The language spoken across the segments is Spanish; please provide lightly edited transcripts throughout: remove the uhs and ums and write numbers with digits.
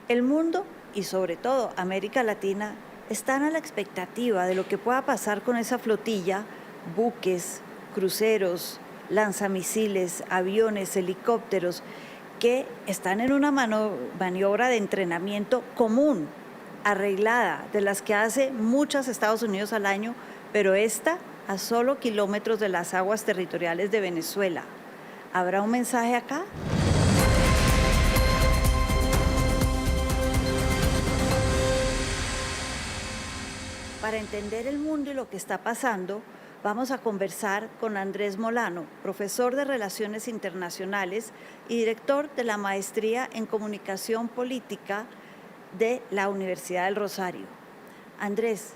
El mundo y sobre todo América Latina están a la expectativa de lo que pueda pasar con esa flotilla, buques, cruceros, lanzamisiles, aviones, helicópteros, que están en una maniobra de entrenamiento común, arreglada, de las que hace muchas Estados Unidos al año, pero esta a solo kilómetros de las aguas territoriales de Venezuela. ¿Habrá un mensaje acá? Para entender el mundo y lo que está pasando, vamos a conversar con Andrés Molano, profesor de Relaciones Internacionales y director de la Maestría en Comunicación Política de la Universidad del Rosario. Andrés,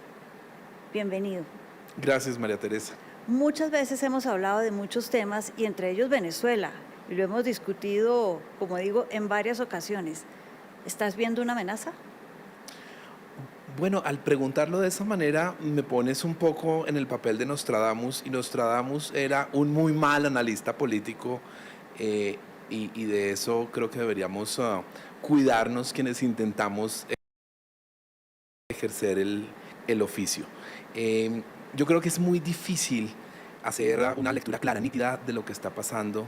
bienvenido. Gracias, María Teresa. Muchas veces hemos hablado de muchos temas y entre ellos Venezuela, y lo hemos discutido, como digo, en varias ocasiones. ¿Estás viendo una amenaza? Bueno, al preguntarlo de esa manera, me pones un poco en el papel de Nostradamus, y Nostradamus era un muy mal analista político, y de eso creo que deberíamos cuidarnos quienes intentamos ejercer el oficio. Yo creo que es muy difícil hacer una lectura clara, nítida de lo que está pasando,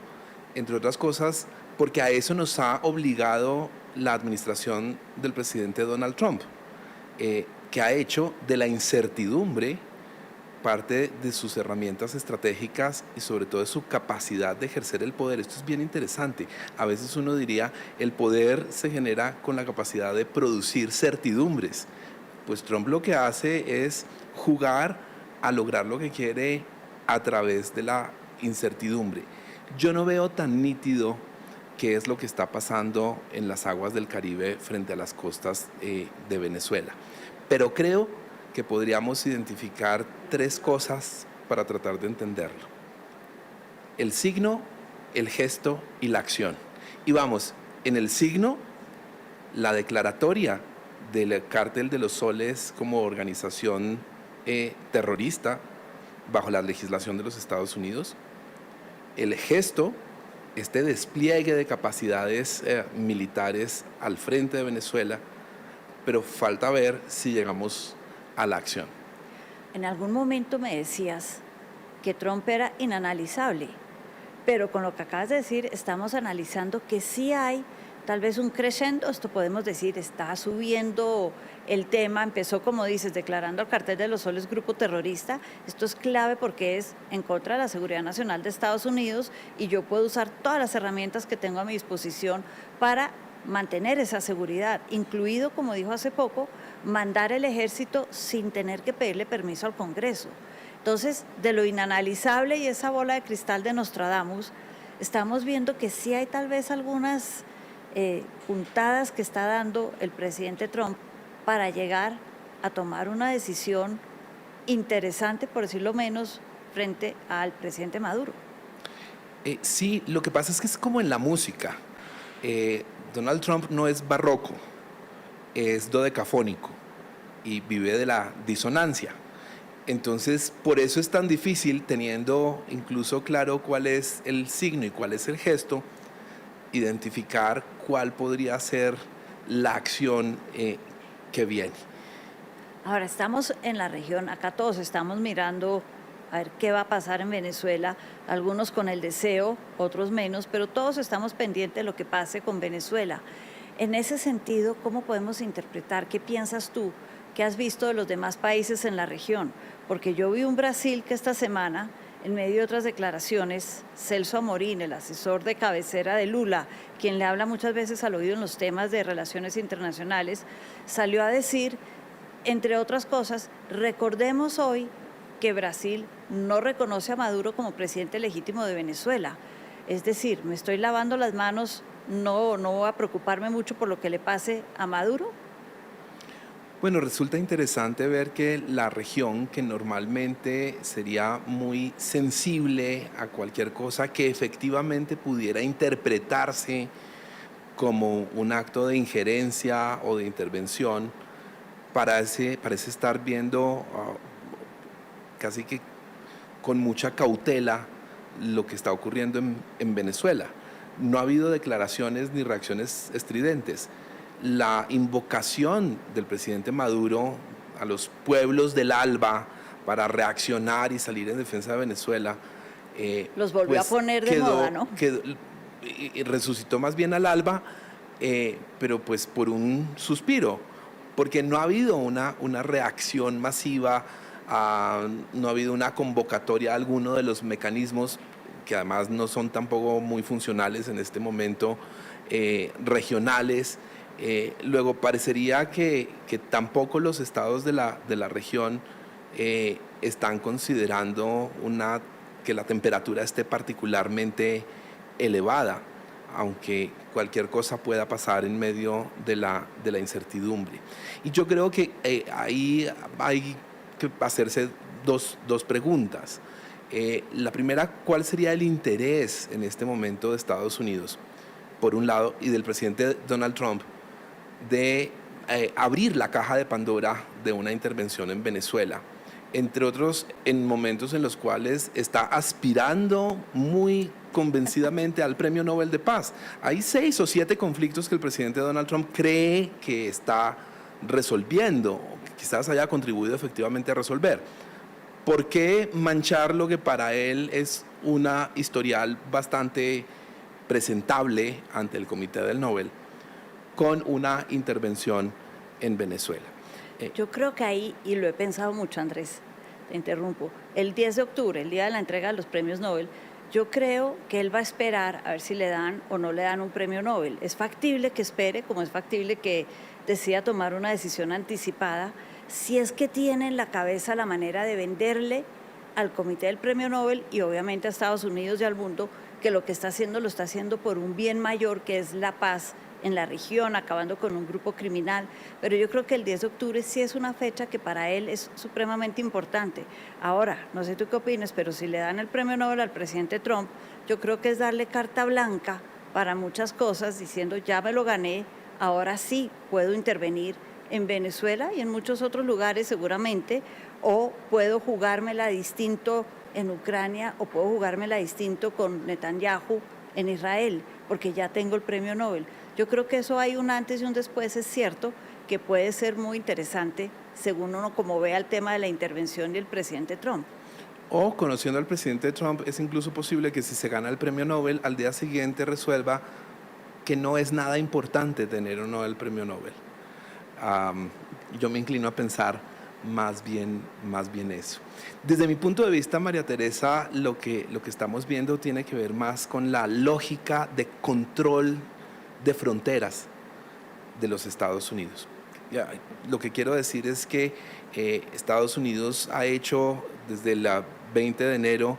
entre otras cosas, porque a eso nos ha obligado la administración del presidente Donald Trump, que ha hecho de la incertidumbre parte de sus herramientas estratégicas y sobre todo de su capacidad de ejercer el poder. Esto es bien interesante. A veces uno diría, el poder se genera con la capacidad de producir certidumbres. Pues Trump lo que hace es jugar a lograr lo que quiere a través de la incertidumbre. Yo no veo tan nítido qué es lo que está pasando en las aguas del Caribe frente a las costas de Venezuela. Pero creo que podríamos identificar tres cosas para tratar de entenderlo: el signo, el gesto y la acción. Y vamos, en el signo, la declaratoria del Cártel de los Soles como organización terrorista bajo la legislación de los Estados Unidos. El gesto, este despliegue de capacidades militares al frente de Venezuela, pero falta ver si llegamos a la acción. En algún momento me decías que Trump era inanalizable, pero con lo que acabas de decir estamos analizando que sí hay tal vez un crescendo, esto podemos decir, está subiendo el tema, empezó como dices, declarando al Cartel de los Soles grupo terrorista. Esto es clave porque es en contra de la seguridad nacional de Estados Unidos y yo puedo usar todas las herramientas que tengo a mi disposición para mantener esa seguridad, incluido, como dijo hace poco, mandar el ejército sin tener que pedirle permiso al Congreso. Entonces, de lo inanalizable y esa bola de cristal de Nostradamus, estamos viendo que sí hay tal vez algunas puntadas que está dando el presidente Trump para llegar a tomar una decisión interesante, por decirlo menos, frente al presidente Maduro. Sí, lo que pasa es que es como en la música. Donald Trump no es barroco, es dodecafónico y vive de la disonancia. Entonces, por eso es tan difícil, teniendo incluso claro cuál es el signo y cuál es el gesto, identificar cuál podría ser la acción que viene. Ahora, estamos en la región, acá todos estamos mirando a ver qué va a pasar en Venezuela, algunos con el deseo, otros menos, pero todos estamos pendientes de lo que pase con Venezuela. En ese sentido, ¿cómo podemos interpretar? ¿Qué piensas tú? ¿Qué has visto de los demás países en la región? Porque yo vi un Brasil que esta semana, en medio de otras declaraciones, Celso Amorín, el asesor de cabecera de Lula, quien le habla muchas veces al oído en los temas de relaciones internacionales, salió a decir, entre otras cosas, recordemos hoy que Brasil no reconoce a Maduro como presidente legítimo de Venezuela. Es decir, me estoy lavando las manos, no voy a preocuparme mucho por lo que le pase a Maduro. Bueno, resulta interesante ver que la región, que normalmente sería muy sensible a cualquier cosa que efectivamente pudiera interpretarse como un acto de injerencia o de intervención, parece estar viendo casi que con mucha cautela lo que está ocurriendo en Venezuela. No ha habido declaraciones ni reacciones estridentes. la invocación del presidente Maduro a los pueblos del ALBA para reaccionar y salir en defensa de Venezuela, Los volvió a poner de moda, ¿no? Y resucitó más bien al ALBA, pero pues por un suspiro, porque no ha habido una reacción masiva, no ha habido una convocatoria a alguno de los mecanismos que además no son tampoco muy funcionales en este momento, regionales. Luego parecería que tampoco los estados de la región están considerando que la temperatura esté particularmente elevada, aunque cualquier cosa pueda pasar en medio de la incertidumbre. Y yo creo que ahí hay que hacerse dos preguntas. La primera, ¿cuál sería el interés en este momento de Estados Unidos, por un lado, y del presidente Donald Trump, de abrir la caja de Pandora de una intervención en Venezuela? Entre otros, en momentos en los cuales está aspirando muy convencidamente al Premio Nobel de Paz. Hay 6 o 7 conflictos que el presidente Donald Trump cree que está resolviendo, que quizás haya contribuido efectivamente a resolver. ¿Por qué manchar lo que para él es una historial bastante presentable ante el Comité del Nobel con una intervención en Venezuela? Yo creo que ahí, y lo he pensado mucho, Andrés, te interrumpo, el 10 de octubre, el día de la entrega de los premios Nobel, yo creo que él va a esperar a ver si le dan o no le dan un premio Nobel. Es factible que espere, como es factible que decida tomar una decisión anticipada, si es que tiene en la cabeza la manera de venderle al Comité del Premio Nobel y obviamente a Estados Unidos y al mundo que lo que está haciendo lo está haciendo por un bien mayor, que es la paz en la región, acabando con un grupo criminal. Pero yo creo que el 10 de octubre sí es una fecha que para él es supremamente importante. Ahora, no sé tú qué opinas, pero si le dan el premio Nobel al presidente Trump, yo creo que es darle carta blanca para muchas cosas, diciendo ya me lo gané, ahora sí puedo intervenir en Venezuela y en muchos otros lugares seguramente, o puedo jugármela distinto en Ucrania, o puedo jugármela distinto con Netanyahu en Israel, porque ya tengo el premio Nobel. Yo creo que eso hay un antes y un después, es cierto, que puede ser muy interesante según uno como vea el tema de la intervención del presidente Trump. O, conociendo al presidente Trump, es incluso posible que si se gana el premio Nobel, al día siguiente resuelva que no es nada importante tener o no el premio Nobel. Yo me inclino a pensar más bien eso. Desde mi punto de vista, María Teresa, lo que estamos viendo tiene que ver más con la lógica de control de fronteras de los Estados Unidos. Lo que quiero decir es que Estados Unidos ha hecho desde el 20 de enero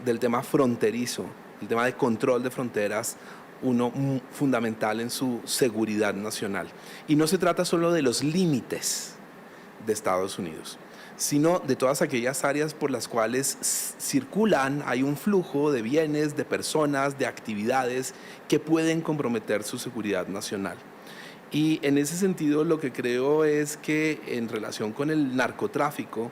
del tema fronterizo, el tema de control de fronteras, uno fundamental en su seguridad nacional. Y no se trata solo de los límites de Estados Unidos, sino de todas aquellas áreas por las cuales circulan, hay un flujo de bienes, de personas, de actividades que pueden comprometer su seguridad nacional. Y en ese sentido lo que creo es que en relación con el narcotráfico,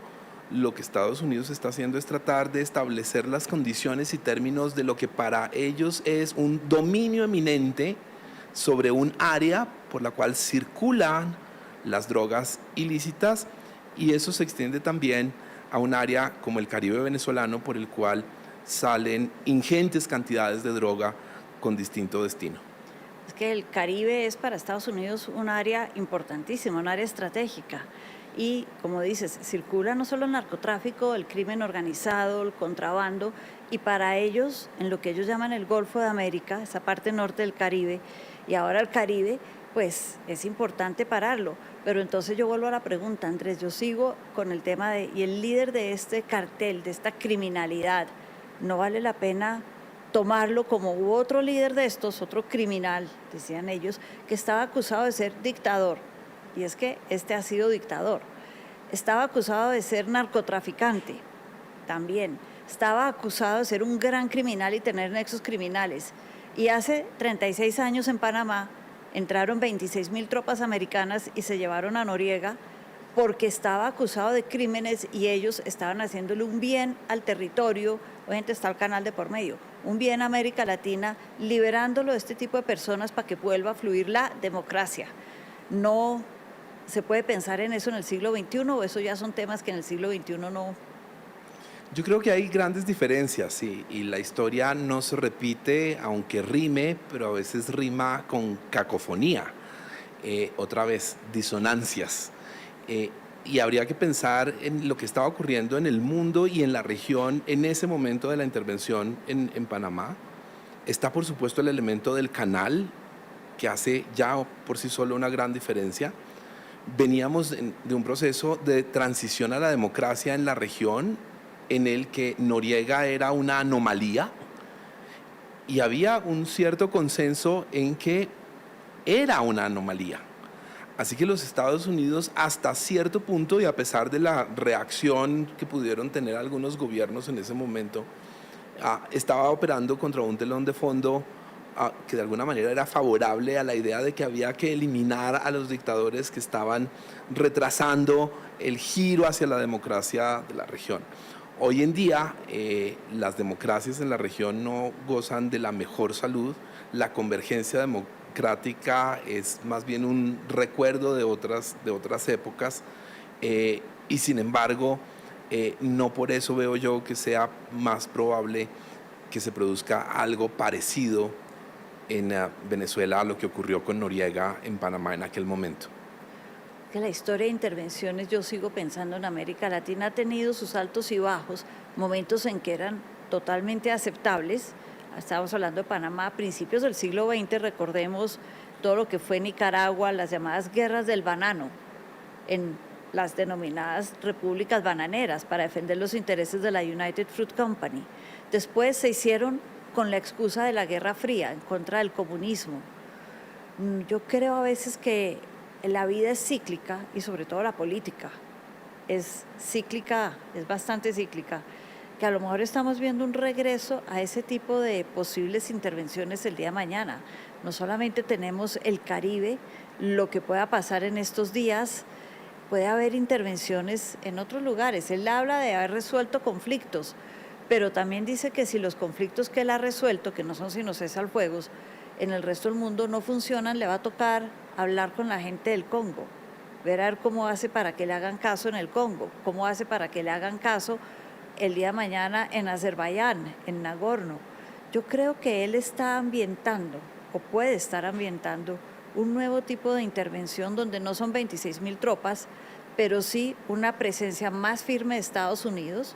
lo que Estados Unidos está haciendo es tratar de establecer las condiciones y términos de lo que para ellos es un dominio eminente sobre un área por la cual circulan las drogas ilícitas, y eso se extiende también a un área como el Caribe venezolano, por el cual salen ingentes cantidades de droga con distinto destino. Es que el Caribe es para Estados Unidos un área importantísima, un área estratégica. Y, como dices, circula no solo el narcotráfico, el crimen organizado, el contrabando, y para ellos, en lo que ellos llaman el Golfo de América, esa parte norte del Caribe, y ahora el Caribe, pues es importante pararlo. Pero entonces yo vuelvo a la pregunta, Andrés, yo sigo con el tema de, y el líder de este cartel, de esta criminalidad, ¿no vale la pena tomarlo como hubo otro líder de estos, otro criminal, decían ellos, que estaba acusado de ser dictador? Y es que este ha sido dictador. Estaba acusado de ser narcotraficante, también. Estaba acusado de ser un gran criminal y tener nexos criminales. Y hace 36 años en Panamá entraron 26.000 tropas americanas y se llevaron a Noriega porque estaba acusado de crímenes y ellos estaban haciéndole un bien al territorio. Obviamente está el canal de por medio, un bien a América Latina, liberándolo de este tipo de personas para que vuelva a fluir la democracia. no se puede pensar en eso en el siglo XXI, o eso ya son temas que en el siglo XXI no. Yo creo que hay grandes diferencias, sí, y la historia no se repite, aunque rime, pero a veces rima con cacofonía. Otra vez, disonancias. Eh, y habría que pensar en lo que estaba ocurriendo en el mundo y en la región en ese momento de la intervención en Panamá. Está, por supuesto, el elemento del canal, que hace ya por sí solo una gran diferencia. Veníamos de un proceso de transición a la democracia en la región, en el que Noriega era una anomalía, y había un cierto consenso en que era una anomalía. Así que los Estados Unidos, hasta cierto punto, y a pesar de la reacción que pudieron tener algunos gobiernos en ese momento, estaba operando contra un telón de fondo que de alguna manera era favorable a la idea de que había que eliminar a los dictadores que estaban retrasando el giro hacia la democracia de la región. Hoy en día las democracias en la región no gozan de la mejor salud. La convergencia democrática es más bien un recuerdo de otras épocas, y sin embargo no por eso veo yo que sea más probable que se produzca algo parecido en Venezuela a lo que ocurrió con Noriega en Panamá en aquel momento. Que la historia de intervenciones, yo sigo pensando en América Latina, ha tenido sus altos y bajos, momentos en que eran totalmente aceptables. Estábamos hablando de Panamá a principios del siglo XX, recordemos todo lo que fue Nicaragua, las llamadas guerras del banano, en las denominadas repúblicas bananeras, para defender los intereses de la United Fruit Company. Después se hicieron con la excusa de la Guerra Fría, en contra del comunismo. Yo creo a veces que la vida es cíclica, y sobre todo la política es cíclica, es bastante cíclica, que a lo mejor estamos viendo un regreso a ese tipo de posibles intervenciones el día de mañana. No solamente tenemos el Caribe, lo que pueda pasar en estos días, puede haber intervenciones en otros lugares. Él habla de haber resuelto conflictos, pero también dice que si los conflictos que él ha resuelto, que no son sino cesarfuegos, en el resto del mundo no funcionan, le va a tocar hablar con la gente del Congo, ver a ver cómo hace para que le hagan caso en el Congo, cómo hace para que le hagan caso el día de mañana en Azerbaiyán, en Nagorno. Yo creo que él está ambientando, o puede estar ambientando, un nuevo tipo de intervención donde no son 26.000 tropas, pero sí una presencia más firme de Estados Unidos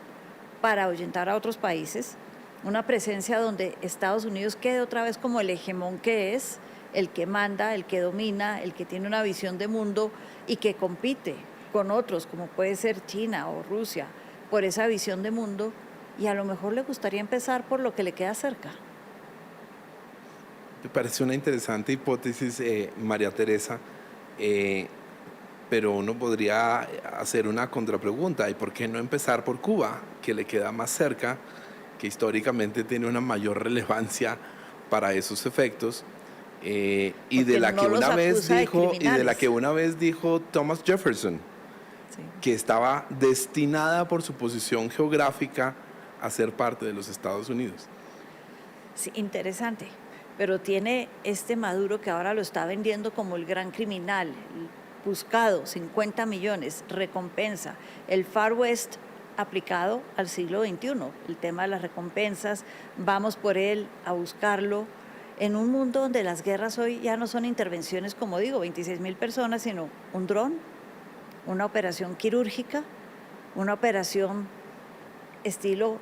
para ahuyentar a otros países, una presencia donde Estados Unidos quede otra vez como el hegemón que es, el que manda, el que domina, el que tiene una visión de mundo y que compite con otros, como puede ser China o Rusia, por esa visión de mundo, y a lo mejor le gustaría empezar por lo que le queda cerca. Me parece una interesante hipótesis, María Teresa, pero uno podría hacer una contrapregunta: ¿y por qué no empezar por Cuba, que le queda más cerca, que históricamente tiene una mayor relevancia para esos efectos, y Porque de la no que los una vez acusa de dijo criminales. Thomas Jefferson, Sí. que estaba destinada por su posición geográfica a ser parte de los Estados Unidos? Sí, interesante, pero tiene este Maduro que ahora lo está vendiendo como el gran criminal, el buscado, 50 millones, recompensa, el Far West aplicado al siglo XXI, el tema de las recompensas, vamos por él a buscarlo, en un mundo donde las guerras hoy ya no son intervenciones, como digo, 26.000 personas, sino un dron, una operación quirúrgica, una operación estilo,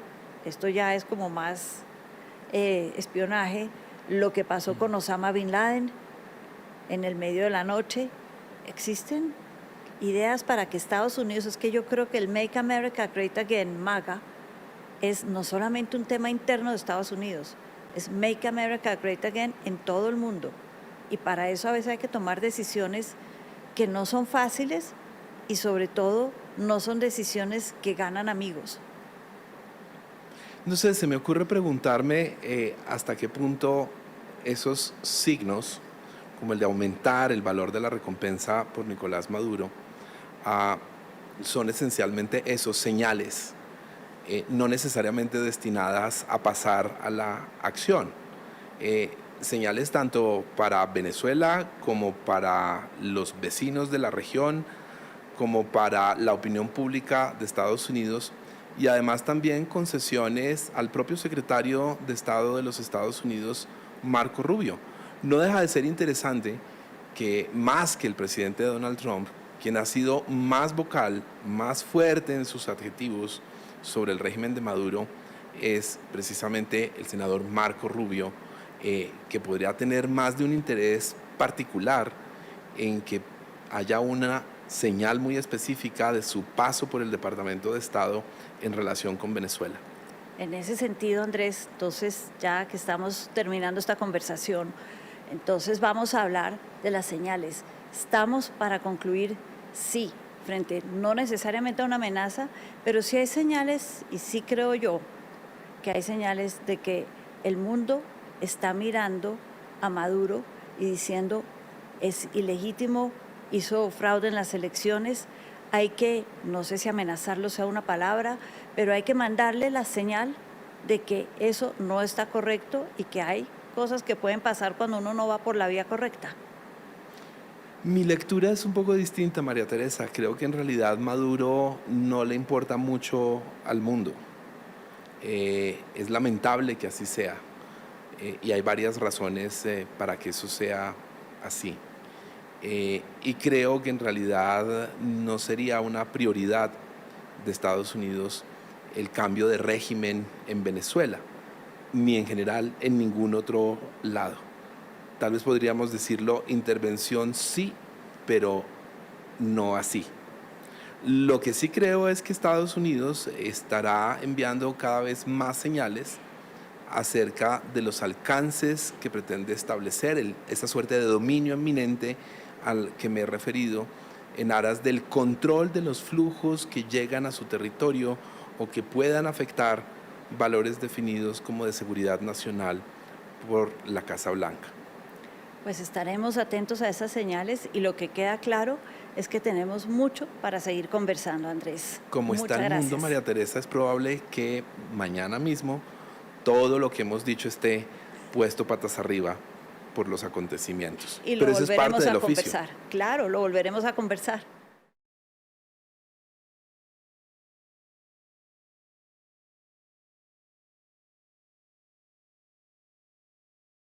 esto ya es como más espionaje, lo que pasó con Osama Bin Laden en el medio de la noche. Existen ideas para que Estados Unidos, es que yo creo que el Make America Great Again, MAGA, es no solamente un tema interno de Estados Unidos, es Make America Great Again en todo el mundo. Y para eso a veces hay que tomar decisiones que no son fáciles y sobre todo no son decisiones que ganan amigos. No sé, se me ocurre preguntarme hasta qué punto esos signos, como el de aumentar el valor de la recompensa por Nicolás Maduro, son esencialmente esos señales, no necesariamente destinadas a pasar a la acción. señales tanto para Venezuela como para los vecinos de la región, como para la opinión pública de Estados Unidos, y además también concesiones al propio secretario de Estado de los Estados Unidos, Marco Rubio. No deja de ser interesante que más que el presidente Donald Trump, quien ha sido más vocal, más fuerte en sus adjetivos sobre el régimen de Maduro, es precisamente el senador Marco Rubio, que podría tener más de un interés particular en que haya una señal muy específica de su paso por el Departamento de Estado en relación con Venezuela. En ese sentido, Andrés, entonces ya que estamos terminando esta conversación, entonces vamos a hablar de las señales. Estamos para concluir, sí, frente no necesariamente a una amenaza, pero sí hay señales, y sí creo yo que hay señales de que el mundo está mirando a Maduro y diciendo es ilegítimo, hizo fraude en las elecciones, hay que, no sé si amenazarlo sea una palabra, pero hay que mandarle la señal de que eso no está correcto y que hay cosas que pueden pasar cuando uno no va por la vía correcta. Mi lectura es un poco distinta, María Teresa. Creo que en realidad Maduro no le importa mucho al mundo. Es lamentable que así sea, y hay varias razones para que eso sea así. Y creo que en realidad no sería una prioridad de Estados Unidos el cambio de régimen en Venezuela, ni en general en ningún otro lado. Tal vez podríamos decirlo, intervención sí, pero no así. Lo que sí creo es que Estados Unidos estará enviando cada vez más señales acerca de los alcances que pretende establecer, esa suerte de dominio eminente al que me he referido, en aras del control de los flujos que llegan a su territorio o que puedan afectar valores definidos como de seguridad nacional por la Casa Blanca. Pues estaremos atentos a esas señales y lo que queda claro es que tenemos mucho para seguir conversando, Andrés. Como está el mundo, María Teresa, es probable que mañana mismo todo lo que hemos dicho esté puesto patas arriba por los acontecimientos. Y lo Pero eso es parte volveremos del a oficio. conversar. Claro, lo volveremos a conversar.